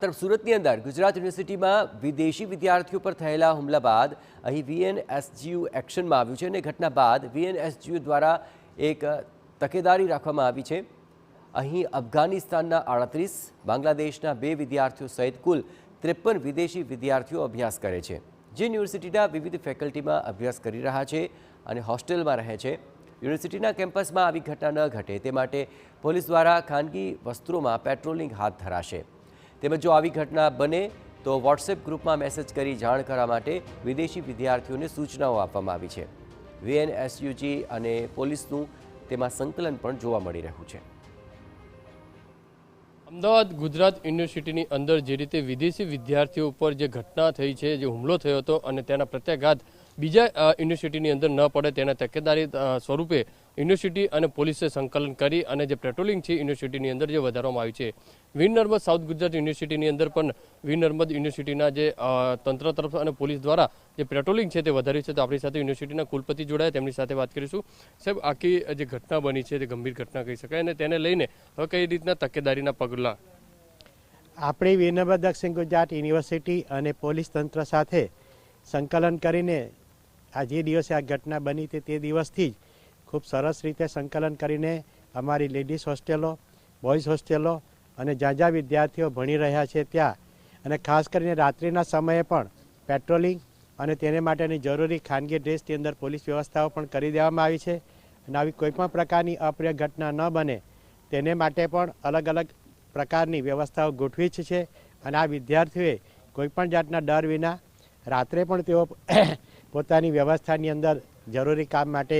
તરફ સુરતની અંદર ગુજરાત યુનિવર્સિટીમાં વિદેશી વિદ્યાર્થીઓ પર થયેલા હુમલા બાદ અહીં વીએનએસજીયુ એક્શનમાં આવ્યું છે અને ઘટના બાદ વીએનએસજીયુ દ્વારા એક તકેદારી રાખવામાં આવી છે। અહીં અફઘાનિસ્તાનના 38, બાંગ્લાદેશના 2 વિદ્યાર્થીઓ સહિત કુલ 53 વિદેશી વિદ્યાર્થીઓ અભ્યાસ કરે છે, જે યુનિવર્સિટીના વિવિધ ફેકલ્ટીમાં અભ્યાસ કરી રહ્યા છે અને હોસ્ટેલમાં રહે છે। યુનિવર્સિટીના કેમ્પસમાં આવી ઘટના ન ઘટે તે માટે પોલીસ દ્વારા ખાનગી વસ્ત્રોમાં પેટ્રોલિંગ હાથ ધરાશે। તેમજ જો આવી ઘટના બને તો વોટ્સએપ ગ્રુપમાં મેસેજ કરી જાણ કરવા માટે વિદેશી વિદ્યાર્થીઓને સૂચનાઓ આપવામાં આવી છે। વીએનએસયુજી અને પોલીસનું તેમાં સંકલન પણ જોવા મળી રહ્યું છે। અમદાવાદ ગુજરાત યુનિવર્સિટીની અંદર જે રીતે વિદેશી વિદ્યાર્થીઓ ઉપર જે ઘટના થઈ છે, જે હુમલો થયો હતો અને તેના પ્રત્યાઘાત બીજા યુનિવર્સિટીની અંદર ન પડે તેના તકેદારી સ્વરૂપે યુનિવર્સિટી અને પોલીસે સંકલન કરી અને જે પેટ્રોલિંગ છે યુનિવર્સિટીની અંદર જે વધારવામાં આવી છે। વીર નર્મદ સાઉથ ગુજરાત યુનિવર્સિટીની અંદર પણ વીર નર્મદ યુનિવર્સિટીના જે તંત્ર તરફ અને પોલીસ દ્વારા જે પેટ્રોલિંગ છે તે વધાર્યું છે। તો આપણી સાથે યુનિવર્સિટીના કુલપતિ જોડાયા, તેમની સાથે વાત કરીશું। સાહેબ, આખી જે ઘટના બની છે તે ગંભીર ઘટના કહી શકાય અને તેને લઈને હવે કઈ રીતના તકેદારીના પગલાં? આપણી વીર નર્મદ દક્ષિણ ગુજરાત યુનિવર્સિટી અને પોલીસ તંત્ર સાથે સંકલન કરીને આ જે દિવસે આ ઘટના બની તે દિવસથી જ ખૂબ સરસ રીતે સંકલન કરીને અમારી લેડીઝ હોસ્ટેલો, બોયઝ હોસ્ટેલો અને જ્યાં જ્યાં વિદ્યાર્થીઓ ભણી રહ્યા છે ત્યાં, અને ખાસ કરીને રાત્રિના સમયે પણ પેટ્રોલિંગ અને તેને માટેની જરૂરી ખાનગી ડ્રેસની અંદર પોલીસ વ્યવસ્થાઓ પણ કરી દેવામાં આવી છે। અને આવી કોઈપણ પ્રકારની અપ્રિય ઘટના ન બને તેને માટે પણ અલગ અલગ પ્રકારની વ્યવસ્થાઓ ગોઠવી છે। અને આ વિદ્યાર્થીઓએ કોઈપણ જાતના ડર વિના રાત્રે પણ તેઓ પોતાની વ્યવસ્થાની અંદર જરૂરી કામ માટે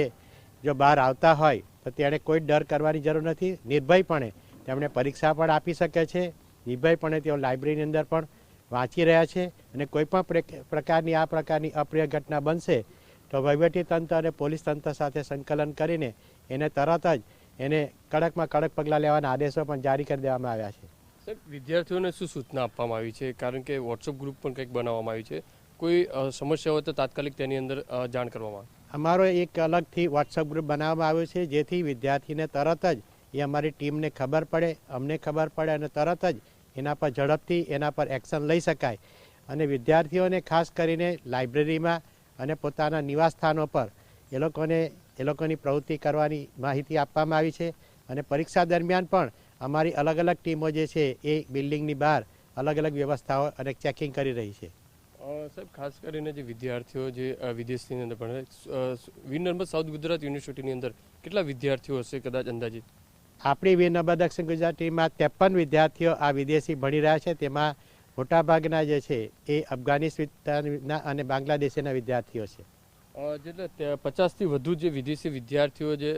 જો બહાર આવતા હોય તો તેણે કોઈ ડર કરવાની જરૂર નથી। નિર્ભયપણે તેમણે પરીક્ષા પણ આપી શકે છે, નિર્ભયપણે તેઓ લાઇબ્રેરીની અંદર પણ વાંચી રહ્યા છે। અને કોઈપણ પ્રકારની આ પ્રકારની અપ્રિય ઘટના બનશે તો વહીવટીતંત્ર અને પોલીસ તંત્ર સાથે સંકલન કરીને એને તરત જ એને કડકમાં કડક પગલાં લેવાના આદેશો પણ જારી કરી દેવામાં આવ્યા છે। સાહેબ, વિદ્યાર્થીઓને શું સૂચના આપવામાં આવી છે? કારણ કે વોટ્સઅપ ગ્રુપ પણ કંઈક બનાવવામાં આવી છે, કોઈ સમસ્યા હોય તો તાત્કાલિક તેની અંદર જાણ કરવામાં આવે? અમારો એક અલગથી વોટ્સઅપ ગ્રુપ બનાવવામાં આવ્યો છે, જેથી વિદ્યાર્થીને તરત જ એ અમારી ટીમને ખબર પડે, અમને ખબર પડે અને તરત જ એના પર ઝડપથી એના પર એક્શન લઈ શકાય। અને વિદ્યાર્થીઓને ખાસ કરીને લાઇબ્રેરીમાં અને પોતાના નિવાસસ્થાનો પર એ લોકોની પ્રવૃત્તિ કરવાની માહિતી આપવામાં આવી છે। અને પરીક્ષા દરમિયાન પણ અમારી અલગ અલગ ટીમો જે છે એ બિલ્ડિંગની બહાર અલગ અલગ વ્યવસ્થાઓ અને ચેકિંગ કરી રહી છે। સાહેબ, ખાસ કરીને જે વિદ્યાર્થીઓ જે વિદેશની અંદર ભણે, વીર નર્મદ સાઉથ ગુજરાત યુનિવર્સિટીની અંદર કેટલા વિદ્યાર્થીઓ હશે કદાચ અંદાજિત? આપણી વીર નર્મદ દક્ષિણ ગુજરાતીમાં 53 વિદ્યાર્થીઓ આ વિદેશી ભણી રહ્યા છે। તેમાં મોટાભાગના જે છે એ અફઘાનિસ્તાનના અને બાંગ્લાદેશીના વિદ્યાર્થીઓ છે। જેટલે 50થી વધુ જે વિદેશી વિદ્યાર્થીઓ જે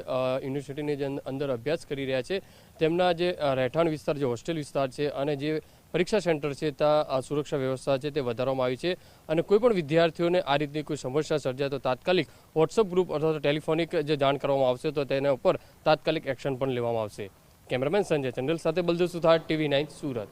યુનિવર્સિટીની અંદર અભ્યાસ કરી રહ્યા છે, તેમના જે રહેઠાણ વિસ્તાર, જે હોસ્ટેલ વિસ્તાર છે અને જે પરીક્ષા સેન્ટર છે ત્યાં સુરક્ષા વ્યવસ્થા છે તે વધારવામાં આવી છે। અને કોઈપણ વિદ્યાર્થીઓને આ રીતની કોઈ સમસ્યા સર્જાય તો તાત્કાલિક વોટ્સઅપ ગ્રુપ અથવા તો ટેલિફોનિક જે જાણ કરવામાં આવશે તો તેના ઉપર તાત્કાલિક એક્શન પણ લેવામાં આવશે। કેમેરામેન સંજય ચંડલ સાથે બલદેવ સુથાર, TV9 સુરત।